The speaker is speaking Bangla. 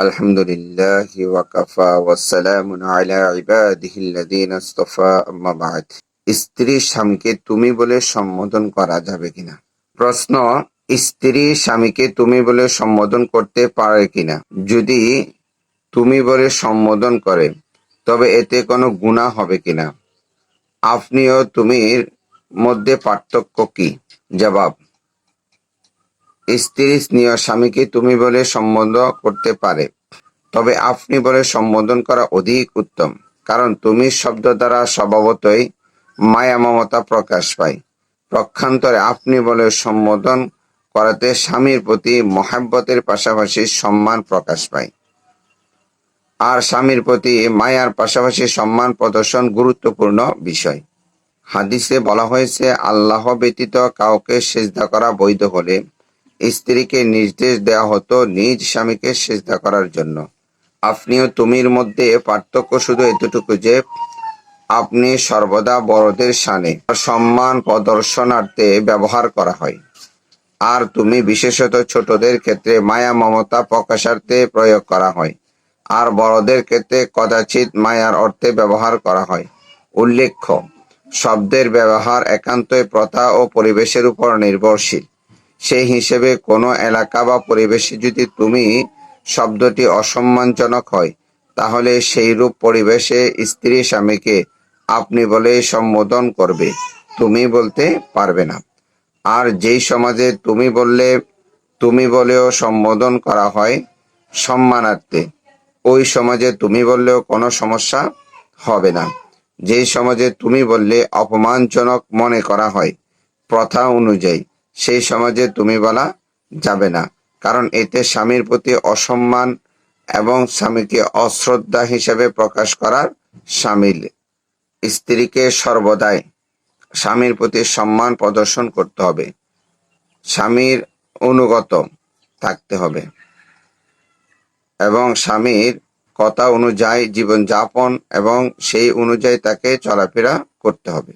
আলহামদুলিল্লাহি ওয়া কাফা ওয়াসসালামুন আলা ইবাদিহিল্লাযীনা ইসতাফা আম্মা বা'দ। স্ত্রী স্বামীকে তুমি বলে সম্বোধন করা যাবে কিনা? প্রশ্ন: স্ত্রী স্বামীকে তুমি বলে সম্বোধন করতে পারে কিনা? যদি তুমি বলে সম্বোধন করে তবে এতে কোনো গুনাহ হবে কিনা? আপনি ও তুমির মধ্যে পার্থক্য কি? জবাব: স্ত্রী স্নেহ স্বামীকে তুমি বলে সম্বোধন করতে পারে, তবে আপনি বলে সম্বোধন করা অধিক উত্তম, কারণ তুমি শব্দ দ্বারা স্বভাবতই মায়া মমতা প্রকাশ পায়। পক্ষান্তরে আপনি বলে সম্বোধন করাতে স্বামীর প্রতি মহাব্বতের পাশাপাশি সম্মান প্রকাশ পায়। আর স্বামীর প্রতি মায়ার পাশাপাশি সম্মান প্রদর্শন গুরুত্বপূর্ণ বিষয়। হাদিসে বলা হয়েছে, আল্লাহ ব্যতীত কাউকে সিজদা করা বৈধ হলে স্ত্রীকে নির্দেশ দেওয়া হতো নিজ স্বামীকে সিজদা করার জন্য। আপনি ও তুমির মধ্যে পার্থক্য শুধু এতটুকু যে আপনি সর্বদা বড়দের শানে সম্মান প্রদর্শনার্থে ব্যবহার করা হয়, আর তুমি বিশেষত ছোটদের ক্ষেত্রে মায়া মমতা প্রকাশার্থে প্রয়োগ করা হয়, আর বড়দের ক্ষেত্রে কদাচিৎ মায়ার অর্থে ব্যবহার করা হয়। উল্লেখ্য, শব্দের ব্যবহার একান্তই প্রথা ও পরিবেশের উপর নির্ভরশীল। সেই হিসেবে কোনো এলাকা বা পরিবেশে যদি তুমি শব্দটি অসম্মানজনক হয়, তাহলে সেইরূপ পরিবেশে স্ত্রী স্বামীকে আপনি বলে সম্বোধন করবে, তুমি বলতে পারবে না। আর যেই সমাজে তুমি বলেও সম্বোধন করা হয় সম্মানার্থে, ওই সমাজে তুমি বললেও কোনো সমস্যা হবে না। যেই সমাজে তুমি বললে অপমানজনক মনে করা হয় প্রথা অনুযায়ী, সেই সমাজে তুমি বলা যাবে না, কারণ এতে স্বামীর প্রতি অসম্মান এবং স্বামীকে অশ্রদ্ধা হিসেবে প্রকাশ করার শামিল। স্ত্রীকে সর্বদাই স্বামীর প্রতি সম্মান প্রদর্শন করতে হবে, স্বামীর অনুগত থাকতে হবে এবং স্বামীর কথা অনুযায়ী জীবনযাপন এবং সেই অনুযায়ী তাকে চলাফেরা করতে হবে।